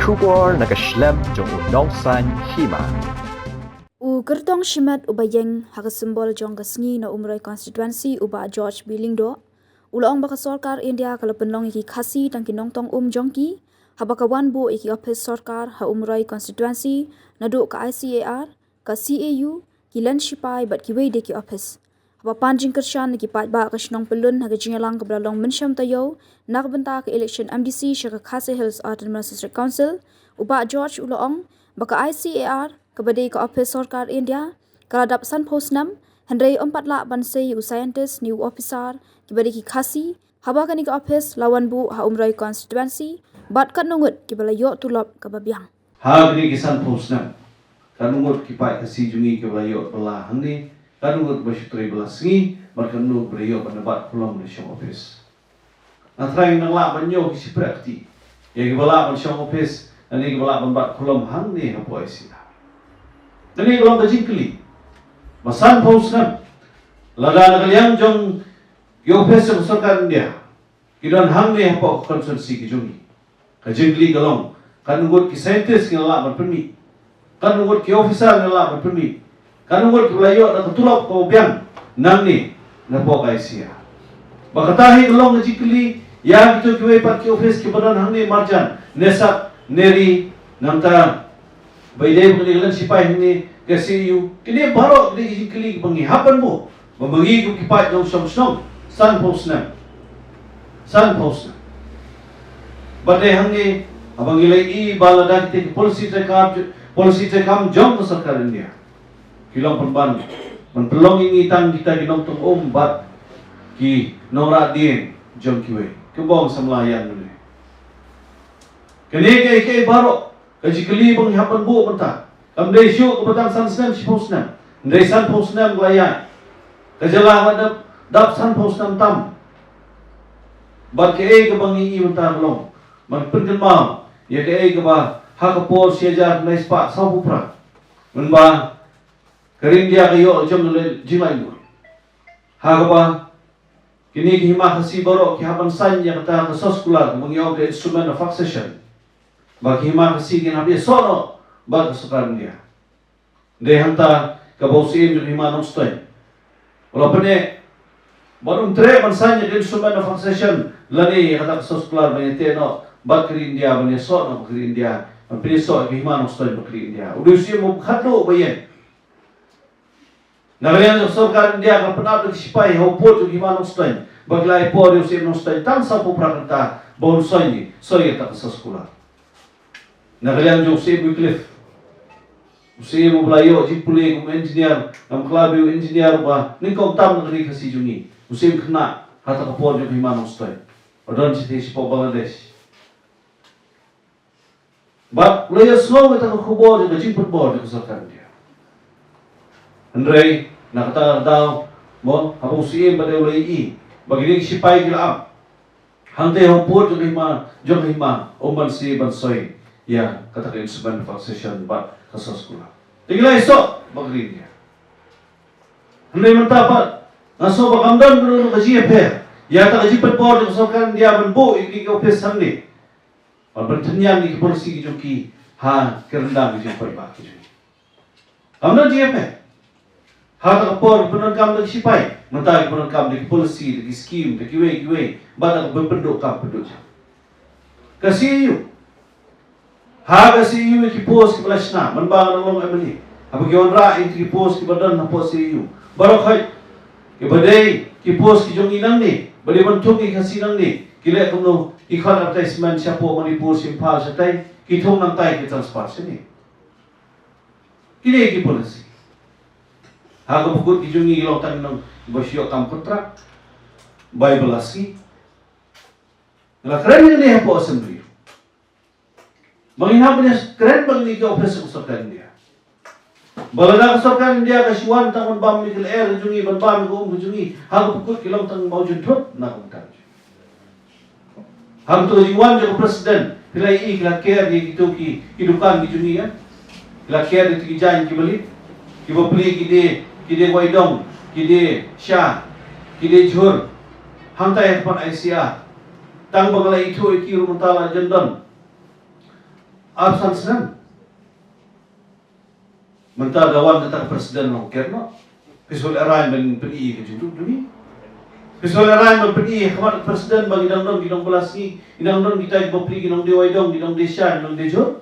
Shubor nakaslem jong unong san hima. Gertong shimat ubayeng haka simbol jong gasngi na umroy constituency uba George Bilingdo. Ulaong baka sorkar India kalau penlong iki khasi tang kinongtong jongki. Habakawan bu iki office sorkar ha umroy constituency naduk ka ICAR, ka CAU, kilan shipai bat kiwei de ki office. Haba panjing kershan ki pat ba ka shnong pelun ha jingalang ka blalong mensyam tayo nak benta ka election MDC syaka Khasi Hills Administrative Council uba George ulaong baka ICAR kabadai ka office sorkar India kaladap san posnam hendrai 4 lak bansai scientist new officer kibadai ki khasi haba kani ka office lawan bu ha umrai constituency bat kat nungut kibala yo tulop kababiang ha gni kisan posnam kanungut kipai kasi jungi kibala yo bala hangni kanungut basyutri bala singi markanu beriyo penebat pulang di syong office natrai nang lak banyo kisi prakti ya kibala ban syong office ani kibala ban bat pulang hangni hapo isi ini kalau kejingkeli, masan pausnan, laga nagaliang jong yopes yang sorkan dia, kidan hang ni apa konsensi kijungi, kejingkeli galong, kan nunggut ki scientist ngelak berpermi, kan nunggut ki officer ngelak berpermi, kan nunggut ki layo na ketulap kau biang, nang ni napo kaisia, bakatahi galong kejingkeli, ya gitu kiwei pat ki office ki badan hang ni marjan, nesak neri namta. Baidai pengilan sipai ini kesiu kini baru di kili penghihapan bu membagi ku kipat jong song san posna badai hangi abang ilai I balada kita polisi cekam jong sarkar India kilong penban penpelong ini tang kita kinong tong bat ki nora dien jong kiwe kebong semelayan ni kini ke baru kajikeli penghihapan bu mentah kamdai syuk kebatang san senam si posnam ndai san posnam layan kajalah dap san posnam tam bat ke ke bangi I mentah long man pengen mau ya ke ba hakapor siajar nai spa sabupra menba kering dia kayo jom le jimai bu hakapa kini hima khasi baro ki haban san ya kata sos kula mengiau ke instrument of accession bagi hima kasi ginabi sono bag sukan dia de hanta kabausim yung hima nong stoy wala pa ne barum tre mansanya din suman of accession lani hata sos klar benete no bag kri India bani sono kri India ang piniso hima nong stoy kri India udusi mo khatlo bayen nagalian yung sorkar India ka panab sipai hopot yung hima nong stoy baglay po yung sim nong stoy tang sa po prakanta bon soy ta sos klar nagalian jong si Wycliffe si mo belayo jipuli kum engineer am klabu engineer ba ningkong tam nagri kasi jungi musim kena hata kapor jong himano stoy odon si po Bangladesh ba layo slow ita ko kubo jong jimput bo jong sarkar dia Andrei nakata daw mo hapo si ba de ulai I bagini sipai gila hante hopot jong hima oman si bansoy ya katakan seban vaksin bat kasus kula. Tinggal esok bagri dia. Hendak mentapat ngaso bakamdan guru kaji apa? Ya tak kaji petpor kasokan dia benbu iki office samni. Bertanya ni polisi joki ha kerendang di jumpa bak ki. Kamdan ji apa? Ha tak por penon kam di sipai. Mentai penon kam di polisi di skim di kiwe badak berpenduk kam penduk. Kasih haga si yu ki pos ki balashna man ba long amani abagi onra in ki pos ki badan na pos si yu barok hay ki badai ki pos ki jong inang ni bali man thong ki kasinang ni ki le kumno ki khan advertisement sya po Manipur simpal sa tai ki thong nang tai ki transfer ni ki le ki policy haga bukut ki jong ni lo tan nang basyo kam kontrak bible asi la kren ni hapo assembly menginap punya keren bagi dia office kesokan dia. Balada kesokan dia kasiwan tangan bam mikil air jungi ban bam ko jungi hang pukut kilong tang mau juntut nak bukan. Hang tu jiwan jo presiden pilai I la care di gitu ki hidupan di jungi ya. La care di tijan ki beli ki beli ki de waidong ki de sya ki de jhur hang tai pan ICA tang bagalai itu ki rumtala jendon absan senam. Mentah dawan kata presiden no kerno. Pisol arai men PI ke judu duni. Pisol arai men PI kamat presiden bagi dang gidong belasi, gidong kita bopli gidong dewai dong, gidong desa, gidong dejo.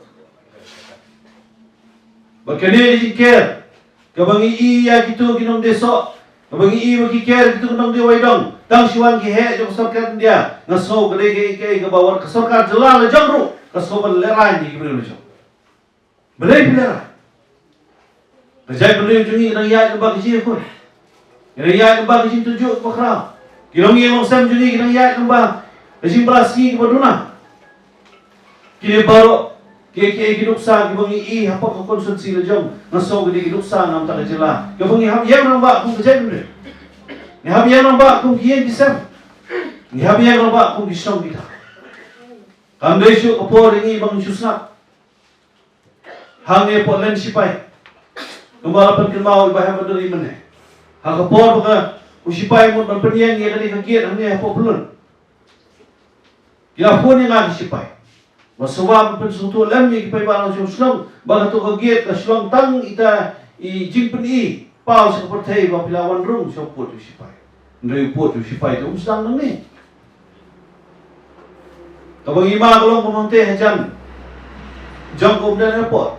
Bakane diker. Kabangi iya gitu gidong deso. Kabangi iya bagi ker gitu gidong dewai dong. Tang siwan ki he jong sarkar dia. Ngaso gede ke bawar ke sarkar jelala jangru. Kaso lerai ni gibel jo. Belai belai. Rajai beli jungi nang yai lembag kecil pun. Nang yai lembag kecil tujuh bakra. Kilong yang sam jungi nang yai lembag kecil belasi ke baduna. Kini baru keke kiduksa kibangi I apa ko konsumsi lejong ngaso gede kiduksa nam tak jela. Kibangi hab yang nambak kung kejai benda. Ni hab yang nambak kung kian kisam. Ni hab yang nambak kung kisam kita. Kamdai syuk kapor ini bang susah. Hange pot len sipai. Kembalapan kelmau ibahe badari mene. Hakapor baka usipai mo berpeniang ya kali kagiat hanya apa belum. Kila pun yang ada sipai. Masawab pen sutu lem yang kipai balang syung baka tu kagiat ka syung tang ita I jimpen I pau seperti ba pilawan rung syopot usipai. Ndai pot usipai tu usang nang ni. Kabang ima kolong pemonte hajan. Jong kemudian repot.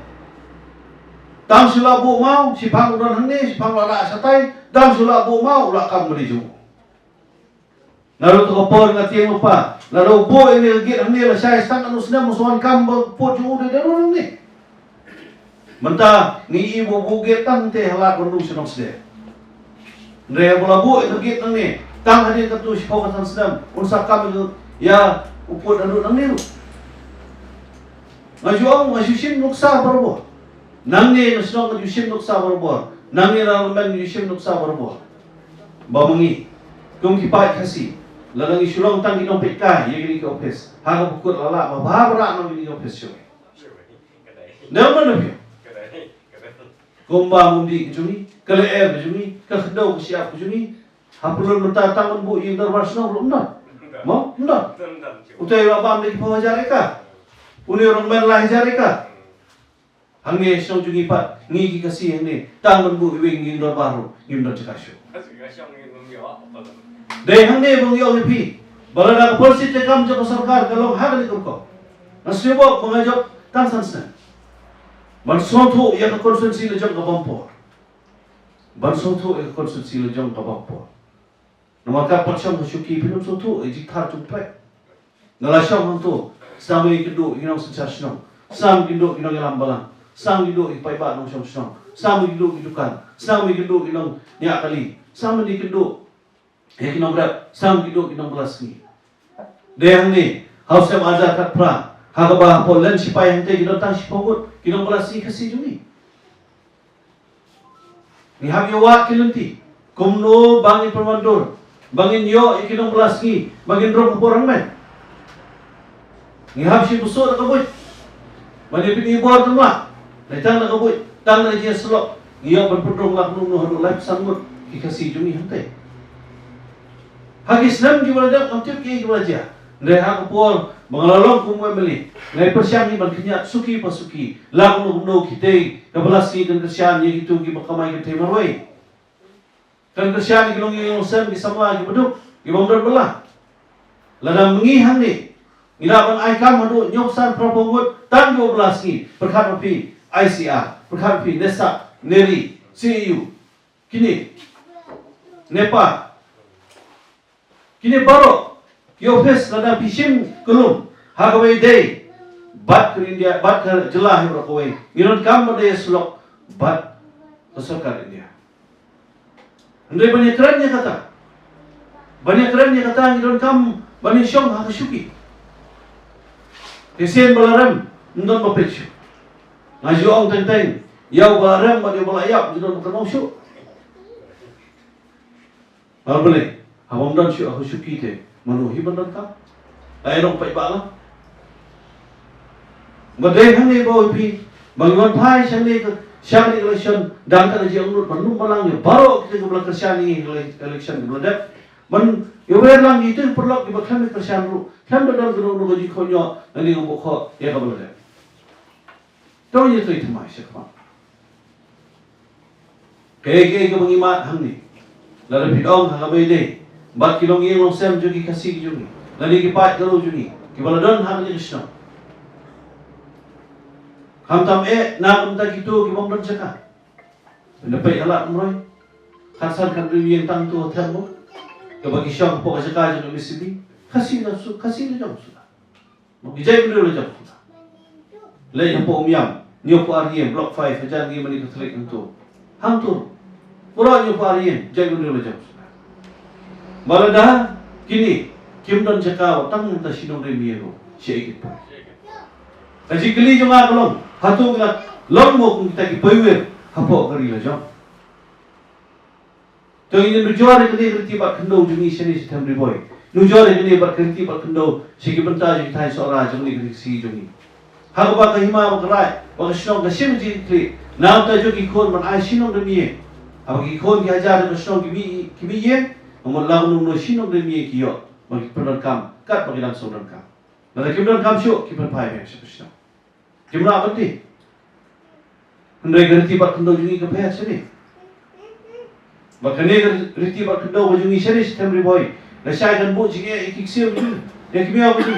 Dam sula bu mau si pang don hang si pang lara satai dam sula bu mau la kam beri ju. Naru to por ngati lupa. Naru bo ini git hang la sai stang anu sna musuhan kam po ju de daru ni. Menta ni ibu bu git tang te halat bondu senong sde. Ndre bola bu itu git nang ni. Tang hadir katu si pau katan sedam. Unsa kam itu ya uput anu nang ni. Ngaju sim nuksa barbo. Nangni nasnong ka yusim nuksa barbo. Nangni ramen yusim nuksa barbo. Bamangi. Kung kipai kasi. Lalang isulong tang ginong pekka yegini ka office. Haga bukut lala mababra nang gini office yo. Naman na Kumba mundi kejuni, kaleer kejuni, kakdaw siap kejuni. Hapulun mentatang bu yung darbar snow belum dah. Mau? Dah. Utai abam di bawah jareka. Uni orang merlah jareka. Hangi snow jungi pat, ngi kasih ni. Tangan bu iwing yung darbaru, yung darjekasyo. Deh hangi bang yo lepi. Balada polisi tekam joko sarkar kalau hal ni kurko. Nasibok mengajak tansan sen. Bansoto yang konsumsi lejong kabampor. Bansoto yang konsumsi lejong kabampor. Namaka pasyam syuki pinum soto ejiktar tumpai. Nalasyam hantu sami keduk inang sensasyon. Sam keduk inang lambalang. Sam keduk ipaiba nang syam. Sam keduk idukan. Sam keduk inang nya kali. Sam di keduk inang berat. Sam keduk inang belasni. Deyang ni hausam ajar kat pra. Hagabah polen sipai hante gidon tang sipogut gidon belasi kasi juni. Ni habyo wat kilunti. Kumno bangin permandur. Bangin yo ikidong belasi. Bangin rom porang men. Ni hab si busur nakabut. Mani pini ibor tumla. Naitang nakabut. Tang na jiya selok. Iyo berpedong lak nung hanu life sanggut. Kikasi juni hante. Hagis nam gimana amtip ki gimana jiya. Reha kapol mengalalong kumwe beli. Ngai persiang ni bagnya suki pasuki. Lag no kitei kabalasi kan kersian ye gitu gi bakamai ke marwai. Kan kersian gi longi sen gi sama gi beduk gi bongdor belah. Lada mengihang ni. Ngilabang ai kam hadu nyoksan propongut tan 12 ni perkara pi ICR, perkara pi Nesa, Neri, CEU. Kini Nepal. Kini baru yo fes lada pisim kelum hagawai day bat ke India bat ke jelah yang berkawai ngiron kam badai selok bat kesokar India. Andai banyak kerennya kata ngiron kam banyak syong hakasyuki kesian balarem ndon bapetsyu ngaju ong tenteng yau balarem badai balayap ngiron kenong syuk balbele hamam dan syuk hakasyuki te manuhi bandan ka ay rong pai bala badai hangi bawa pi bangun pai shani election dan ka ji angut manu malang ye baro kita ke shani election ke bladak man yo wer lang itu perlu di bakhan ke shan ru kan dan ru ji khonyo ani ngo kho ye ka bladak Tahu ye tu itu mai siapa. Kaya ke mengimat hang ni. Lalu bidong hang abai deh. Bat kilong ye long sem jogi kasih jogi. Lalu kipat kalau jogi. Kibaladon hang ni Krishna. Ham tam nak kita gitu kibom dan cakap. Dapat halat mulai. Kasan kan yang tang tu hotel mo. Kebagi syok pokok cakap jangan mesti. Kasih lah sudah. Mau dijai benda lah jam sudah. Lain apa umiam. Niyo po REM Block 5 ajan ni mani Katolik itu. Hang tu. Murah niyo po REM jai benda lah jam sudah. Balada kini kim dan cakap tang muda sinong remiero. Syekh itu. Kaji keli jemaah kolong. Hatu kita long mo kung kita kipaywer. Hapo kari lah jam. Tuh ini berjuara kini kerti bat kendo jungi sini si Tamri Boy. Nujuara kini bat kerti bat kendo segi bentar jadi thai seorang jungi kerti si jungi. Hago ba kahima ba karai ba kashnong kasim ji kli. Nam ta jo ki kon man ai sinong demi. Aba ki kon ki hajar ba kashnong ki bi ye. Ngomong lagu no sinong demi ki yo. Ba ki penon kam kat ba ki dan sodon kam. Nada ki penon kam syo ki pen pai be si kashnong. Kimna abti. Hendai kerti bat kendo jungi ke payat sini. Makanya riti bat kendo bajungi sini Tamri Boy. Nasai dan bu jinge ikiksi baju. Yang kimia baju.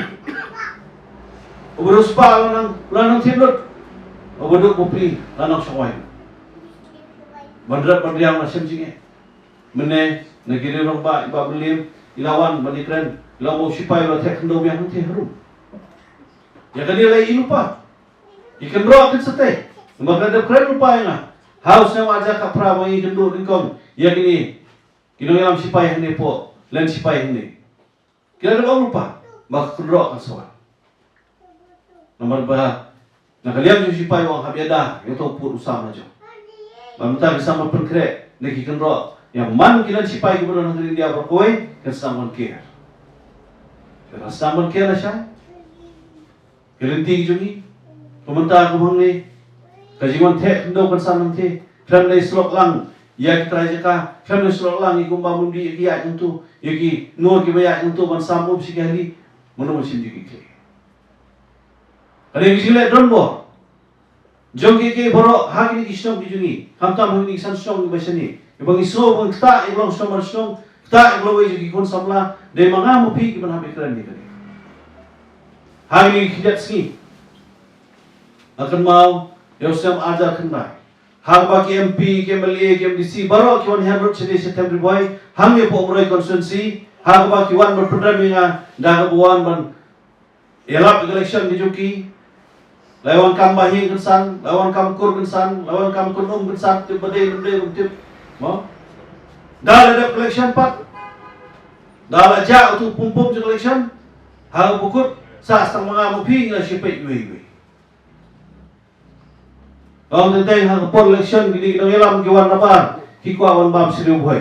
Obrus pa lanang timlut. Oboduk kopi lanang sawai. Bandrat pandiang nasem jinge. Mene negeri romba iba belim ilawan balikren ilaw sipai lo tek kendo yang nanti harum. Ya kan dia lagi lupa. Ikan roh kan sate. Maka ada keren lupa yang Haus yang aja kapra wangi kendo ingkong. Ya kini kinong ilam sipai hene po len sipai hene. Kira ada lupa. Maka kendo kan sawan. Nomor bah nakaliam yung sipai wang habiada yung put usama jo. Mamta bisa maperkre neki kendo yang man kilan sipai gubernur negeri India berkoi kan saman care. Kan saman care siya. Kelinting jungi. Pemerintah kumang ni kajiman tek kendo kan saman te. Family slok lang ya kita jaka family slok lang ikum bamundi ya itu yaki nur ki baya itu ban samu sikali mono sim diki ke. Kali bisile donbo. Jogi ke boro hagini kisnom bijungi. Hamtam hagini san song basani. Ibang iso bang ta ibang stomar song ta ibang jogi kon samla de manga mo pi ki ban habi kran ni kali. Hagini kidat ski. Akan mau yosam ajar kenai. Hamba ke MP, ke MLA, ke MDC, baru kiwan hamrut sini Tamri Boy, hamnya po umroy konstituensi, hamba kiwan berperdam yang dah kebuan ban, elap election di Juki, lawan kam bahing kensan, lawan kam kur kensan, lawan kam kunum kensan, tiap badai, mau, dah ada election pat, dah aja untuk pum je election, hal bukut, sah sang mengamu pi nggak siapa iwe. Ang tentang hang pol election gini kita ngelam kiwan apa kikwa wan bab siriu boy.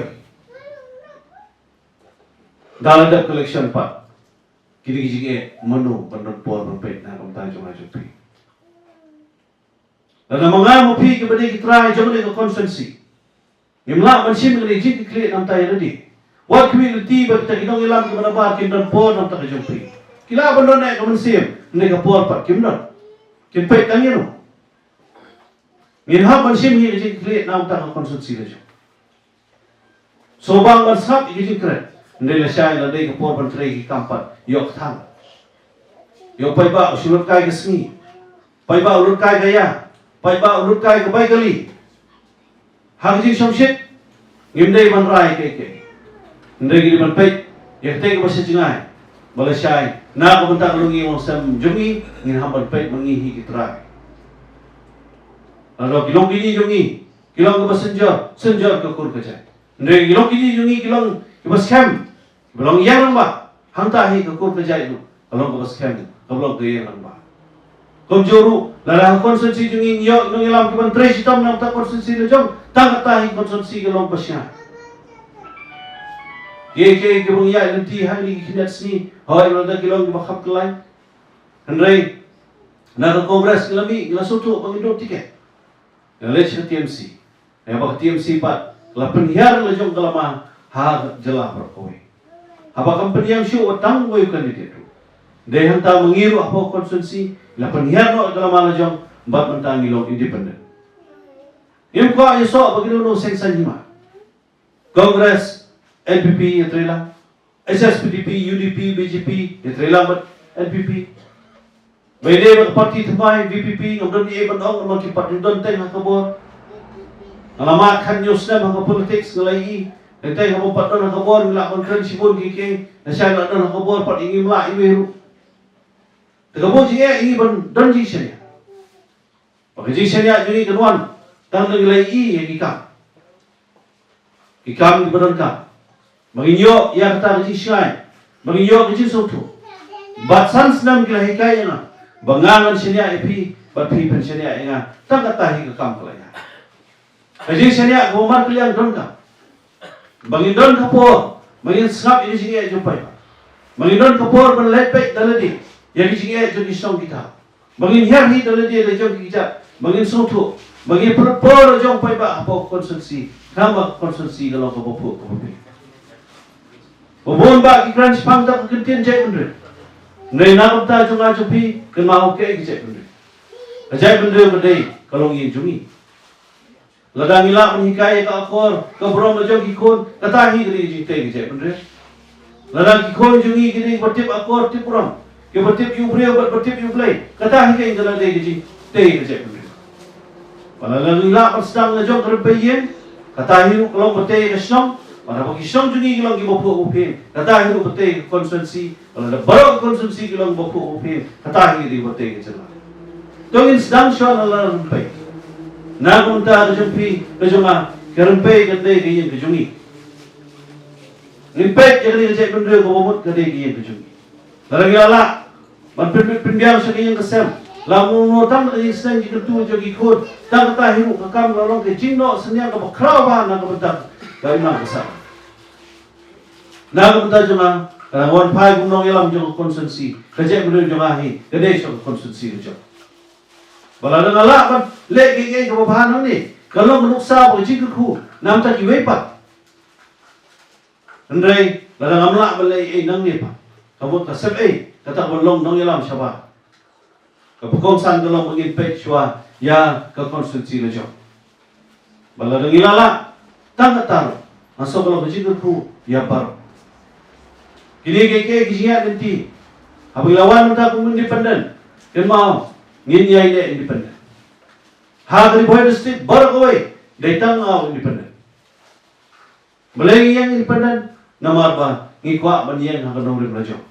Dalam dak election pak. Kini kiji menu pendon pol berpet na komtai joma jupi. Dan mengamu pi ke bade kitrai joma ke konstituensi. Imla mansim ngene jik klik nam tay ready. Wat community ba kita kinong ngelam ke manabar kindon pol nam tak jupi. Kila bandon na ke mansim ne ke pol pak kimdon. Kin pet tangiro. Minhab mansim hi ijin klit nam tak konstitusi lejo. Sobang mansap ijin kret. Ndela syai la dei kapor ban trei ki kampat yok thang. Yok pai ba usulut kai ke sni. Pai ba ulut kai gaya. Pai ba ulut kai ke bai kali. Hang jing somshit. Ngimdei ban rai ke. Ndei gi ban pai. Yak te ke basa jingai. Bala syai na ko bentak lungi wong sam jungi ngin ham ban pai mangihi kitrai. Lalu kilong kini jungi, kilong ke senjor ke kur kerja. Ndek kilong kini jungi, kilong ke bas camp, kilong yang lamba, hantahi ke kur kerja itu, kilong ke bas camp, kilong ke yang lamba. Komjoru, lalu konsensi jungi nyok nong ilam ke menteri sitam nong tak konsensi lejong, tak tahi konsensi kilong pasnya. Ke bang ya nanti hari kinet sini, hari lalu kilong ke bakap kelai, hendai, nak kongres kelami, ngasutu pengidot tiket. Nalej ke TMC. Yang bak TMC pat la penhiar lejong kelama ha jelah berkowe. Haba company yang show tang boy kandidat. Deh hanta mengiru apa konstitusi la penhiar no kelama lejong bat mentang ilong independen. Yung kwa yaso bagi no sengsan hima. Kongres NPP yatrela, SSPDP, UDP, BJP yatrela bat NPP. Bede bat parti temai VPP ngomdon ni ban ong ngomong ki patudon teng hakabor. Alamat kan yusna mga politics ngalai. Entay kamu patudon hakabor ngila kon sibon kike. Nasya ngila hakabor pat ingin mla iweru. Tegabo jie ini ban don ji senya. Pakai ji senya jadi kenuan tang ngalai yang ikam. Ikam di badan kam. Menginyo yang kata ji syai. Menginyo ji sotu. Batsan senam kila hikai na. Bangangan senya epi berpi pen senya enga. Tang kata hi kam kala. Kaji senya gomar kalian don kam. Bangin don kapor. Bangin sngap ini sini jumpai. Bangin don kapor ban lepek daladi. Yang sini jadi song kita. Bangin herhi daladi ada jong kita. Bangin sotu. Bagi perpor jong pai ba apa konsumsi, kama konsumsi kalau ke bopo ke. Bobon ba ki kran spang tak kentian jai bendre. Nei nak ta jong ajupi ke mau ke jai bendre. Jai bendre berdei kalau ngin jungi. Ladang ila menghikai ka akor, ke brom jong ikon, katahi gri jite jai bendre. Ladang ikon jungi gri bertip akor tip brom. Ke bertip yu breu bertip yu play. Katahi ke ingala de ji te jai bendre. Pada lalu ila sedang ngejong kerbeyen, kata hiru kalau betul kesong, pada bagi kesong jungi kalau gibopo upin, kata hiru betul konsumsi, kalau ada baru konsumsi kalau gibopo upin, kata hiru betul kejelas. Tungin sedang soal ala rempai, nagunta kejumpi kejunga kerempai kedai kian kejungi, rempai jadi kejai benda gobomot kedai kian kejungi. Lalu ila, penbiang sekian kesem. Lamu notam dari sen jika tu jogi kod, tak kata hiru kakam lalong ke jino senia ke bakrawa nak bentak dari mana besar. Nak bentak cuma wan pai gunung yalam jong konsumsi, kerja berdua jong ahi, kedai jong konsumsi jong. Balada ngalak kan lek geng ke bahan ni, kalau menuksa berjik ku, nam tak kiwepat. Andai ladang amlak balai nang ni pa, kamu kasep kata belong nong yalam siapa. Kepukongsan dalam mengimpek syua ya ke konsumsi lejong. Bala dengilala tang taruh masuk kalau begitu ku ya baru. Kini keke kijiat nanti. Habis lawan minta aku independen. Kan mau ngin ya ini independen. Ha dari boy district baru kowe datang au independen. Meleng yang independen nama apa? Ngikwa banyen hakadong lejong.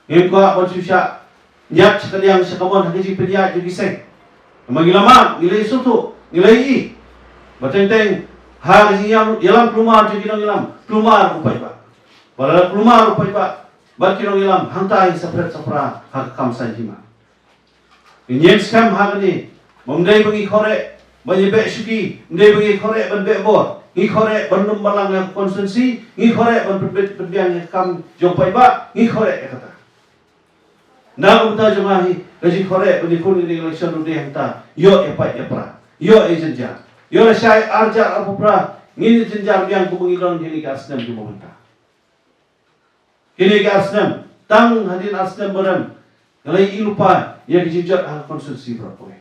Ngikwa bonsusya nyat sekalian sekamon haji penyak jadi seng. Mengilama, nilai sutu, nilai i. Batenteng haji yang yalam kelumar jadi ngilam, kelumar rupai pak. Pada kelumar rupai pak, bat kino ngilam hantai sepret sepra hak kam sanjima. Inyen skam hak ni, memdai bagi korek, menyebek syuki, memdai bagi korek benbek bor, ngi korek benum balang yang konsumsi, ngi korek benbek benbiang yang kam jompai pak, ngi korek kata. Nak minta jemahi gaji korek bagi kuning di election udah hantar. Yo epat epra, yo jenjar, yo syai arjar apa pra. Ngini jenjar biang kumengilon kini ke asnam di pemerintah. Kini ke asnam, tang hadin asnam berem. Ngalai ilupa ya dijijat hal konsumsi berapa.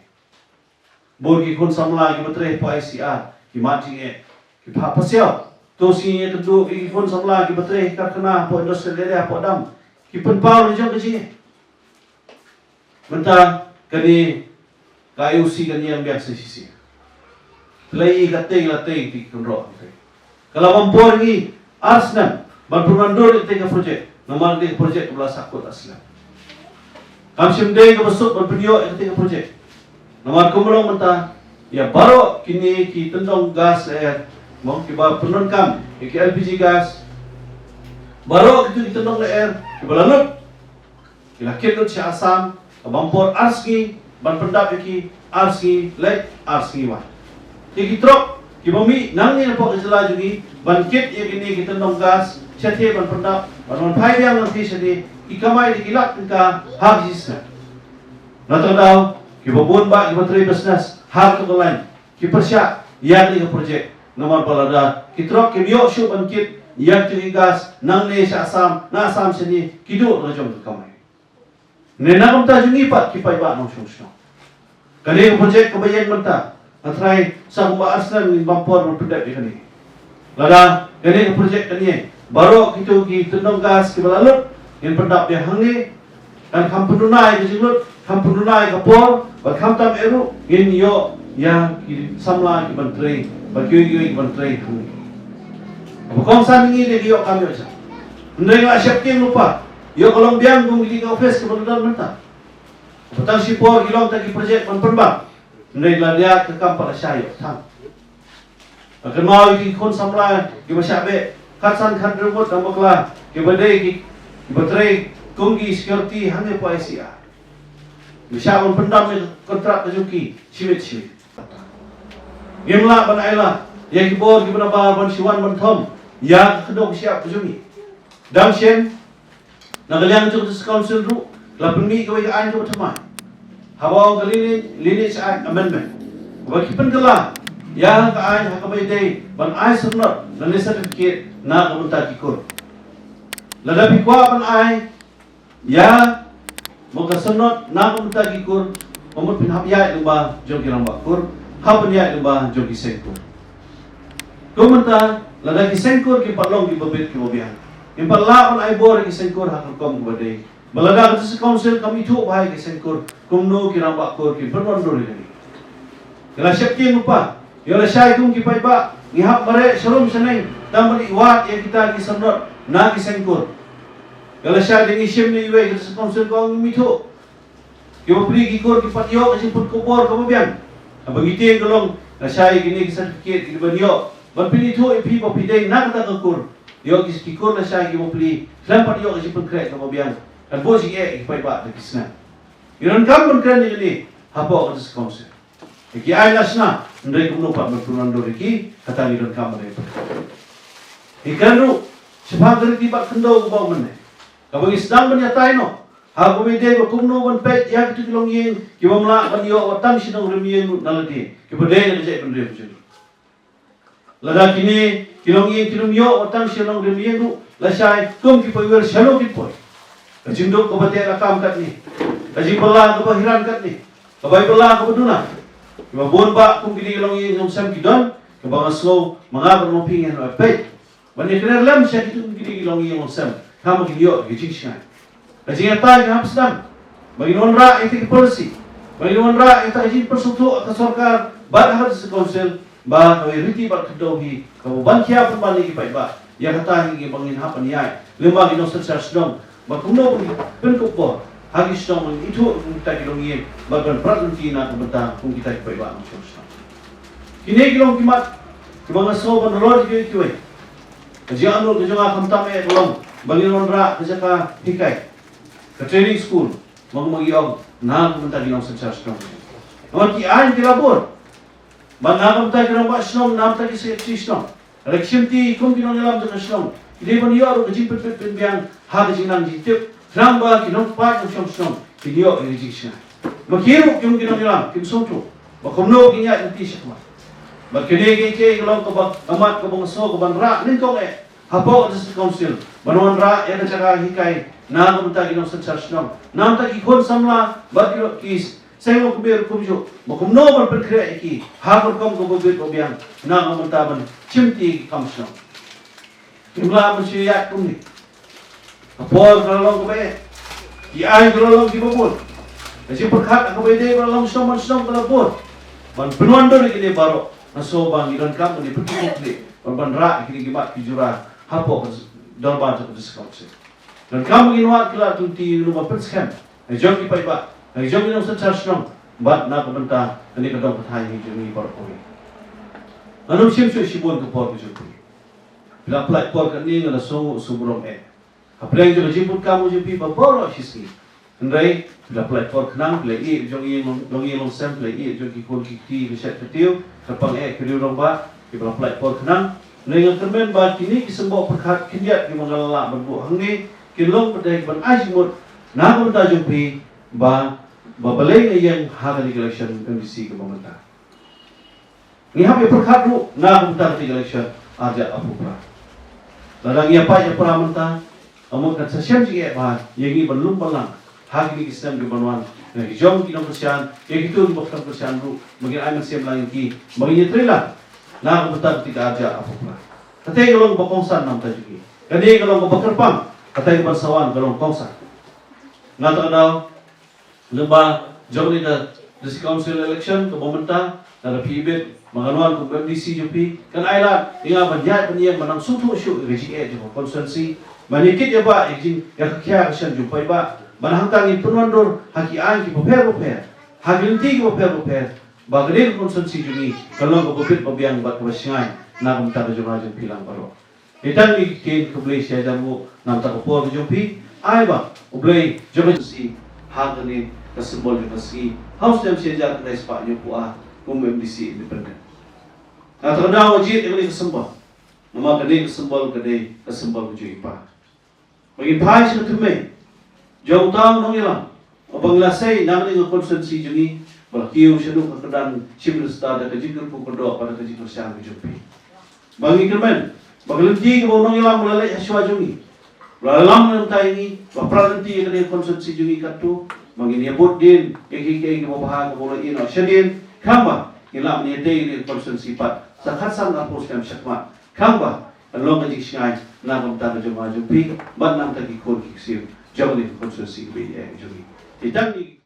Borgi kun samla ki betre po ICR ki mati ki apa siap. Tosi tentu ki kun samla ki betre karena po industri lere po dam. Ki penpau ni jong gaji. Mentang kani kayu si kani yang biasa sisi. Lagi latih di kontrol. Kalau mampor ni asnam, berpemandor itu projek. Nomor dia projek belah sakut asnam. Kami semdai ke besok berpenyo itu projek. Nomor kumulong mentang ya baru kini kita tendong gas air, mau kita penun kam, kita LPG gas. Baru kita tendong air, kita lalut. Kita kira si asam. Bampor arski, ban pendap iki arski, lek arski wah. Iki truk, ki bumi nang ni po kesela jugi, ban kit ye kini kita nong gas, chathe ban pendap, ban pai yang nanti sedi, ikamai dikilat ka habisna. Natang daw, ki babon ba ki bateri business, hab to lain. Ki persya, yang ni projek nomor balada, ki truk ki biok shu ban kit, yang jugi gas, nang ni sa asam, na asam sedi, kidu rajom kamai. Nena kamta jungi pat kipai ba nong shong. Kani projek kebayang menta. Atrai sang baaslan ni bampor berpedak di kani. Lada kani projek kani baru kita tendong gas ke balalut yang pendap dia hangi dan kampununai ke jinglut kampununai ke por berkam tam eru in yo yang samla ki menteri bagi menteri hangi. Bukan sangi dia yo kami aja. Ndai nggak siap king lupa. Yo kolong biang gong di office ke balalut menta. Petang si por ilong tadi projek penperbang. Ndai ladia ke kampar syayo tang. Akan mau di kon samla ki masyabe katsan kan remot ambakla ki badai ki batrai konggi security hanya po ICA. Bisa pendam kontrak kejuki simit. Gemla ban aila ya ki bor ki bana ban siwan ban thom ya kedok siap kejumi. Dam sien nagaliang juk council ru la penmi ko ga ain ko thamai. Habaw galini linis amendment. Bagi pendela ya ka ain hakabai dei ban ai sunat na certificate na kamunta kikur. Ladapi kwa ban ai ya moga sunat na kamunta kikur umut pin habya lumba jogi ramba kur haban ya lumba jogi senkur. Kamunta ladaki senkur ki palong ki babit ki mobian. Impalla ban ai bor ki senkur hakam kom badai. Balada ke council kami tu bahai ke senkur kumno ki ramba kur ki bernon dori ni. Kala syakki lupa yola syai kum ki pai ba ngihap mare serum seneng tambal iwat yang kita ki sanot na ki senkur. Kala syai dengi sim ni iwe ke council ko mi tu. Ki bapri ki kur ki patyo ka simput kubor ka biang. Abangiti golong la syai gini ki certificate ki banyo. Ban pini tu ipi bapidai na kata ka kur. Yo ki kur la syai ki bapri lam patyo ka simput krek ka biang. Dan bos ye ipai ba de kisna. Iron kam pun kran ni hapo ka council. Iki ay lasna ndai kuno pa berpunan do iki kata ni don kam re. Ikanu sebagai tiba kendo ko ba men. Kabagi sedang menyatai no. Ha ko bede ko kumno ban pet ya kitu kilong yin ki bamla ban yo watang sinong remien nalati. Ki bede ni je ben re bujur. Lada kini kilong yin kilong yo watang sinong remien la sai kum ki power shalo ki poy. Kajindok ko bate rakam kat ni. Kaji bala ko hiran kat ni. Kabay bala ko duna. Mabon ba kung gini lang yung sam kidon, kabang slow mga bermopingan o pay. Bani kena lam siya kito gini lang yung sam. Kama giniyo gijing siya. Kasi nga tayo hapos lang. Maginonra ito policy. Maginonra ito gijing persuto at sarkar ba harus sa council ba kawai riti ba kedohi kabuban kya pun balik ipay ba. Yang kata hingi bangin hapan niyay. Lima ginosat sa sedong. Makuno pun penkupor. Hagis dong itu kita kilong ye bagan pratunti na kubenta kung kita ipaiba ang siyos. Kini kilong kimat kibang aso ban lord kiyo kiyo. Kaji ano kaji nga kamtame kolong banginon ra kaji ka hikay ka training school magmagiyog na kubenta kilong sa siyos dong. Naman ki ayin kilabor ban na kubenta kilong ba siyong namta ki sa siyos dong. Eleksyon ti kung kilong nilam sa siyong. Hindi ba niyo aro kaji pipipin biyang hagis nang jitip. Ramba kinong pa ng siyong kinyo i-reject siya. Maghirap yung ginong kim sotro. Makumno kinya yung t-shirt mo. Magkinigay kayo lang kabang amat kabang so kabang ra. Nintong hapo sa council. Banuan ra yan at saka hikay na kamunta ginong sa church nong. Namta ikon samla bagyo kis. Sayo kubir kubyo. Makumno man pagkira iki. Hapon kong kububit obiyang na kamunta man chimti kamsyon. Kimla man siya yak kumni. Kapol kalau kebaik, kiai kalau kita pun, jadi perkat kebaik dia kalau senang terapur, ban penuan dulu ini baru, naso bang iran kamu ni pergi pergi, ban rak kini kibat kijura, hapo dorban tu diskon se. Dan kamu ini wak kila tunti rumah perskem, jom kipai ba, jom ini usah senang, bat nak kebentar, ini kedong pertanyaan ini baru koi. Anu siapa sibun kapol kijura, bila pelak kapol kini ada sebelum Apalagi juga jemput kamu jempi baboro sisi. Andai sudah platform kenang play jongi long sem play jongi kon kiti reset ketiu kapang kiri romba di platform kenang. Dengan kermen ba kini kisembok perkat kindiat di mengalala berbu hangi kilong pedai ban ajmut na konta jempi ba balai yang haga di election kondisi ke pemerintah. Ni hape perkat ru na konta di election aja apupra. Ladang ia pa ya Amun kat sa siyam sige ba, yang ini belum balang, hagi ni kisam di banuan jom ki nong Kristian, yang itu bukan Kristian ru, mungkin ayam siam lang ki, mungkin trila, na ko betar tiga aja apa pula. Katay kalong bakongsan nam tajuki, katay kalong bakerpang, katay bansawan kalong kongsan. Ngata daw, lemba jom ni the council election ke pemerintah, na pibet, manganuan ke MDC jupi, kan ayla, inga banyak penyiang manang sutu syuk RGA jupa konsensi, manikit ya ba, ijin ya kaya kasian jumpai ba, manahangtangin penwandor haki an ki paper, haginti ki paper, bagdel konsensi jumi, kalau ko bukit pabiang bat kabasingai, na kumta jumajun pilang baro. Itang ni kin kublay siya jamu nam ta ko jumpi, ay ba, ublay jumay si haganin kasimbol yung kasi, house dem siya jat na Espanya po kung MDC independent. At kadaw jit yung kasimbol, nama kadai kasimbol ko jui pa. Maging pahay siya tumay. Jauh tahu nong ilang. Abang lasay nang ning konsensi juni balakiyo siya nung kakadang civil stada kajikir po kodo para kajikir siya ang jupi. Bangi kermen, bagalenti ko nong ilang malalay aswa juni. Lalam ng tayo ni bapralanti ka din konsensi juni katu mangin yabot din ikikay ko bahag ko mulai ino siya din kamba ilam ni day ni konsensi pat sa katsan apos kam syakma kamba along kajik siyay na kumtana jumajumpi, ban nang tagi kon kiksiw, jauh ni konsensi BDA jumi. Tidak ni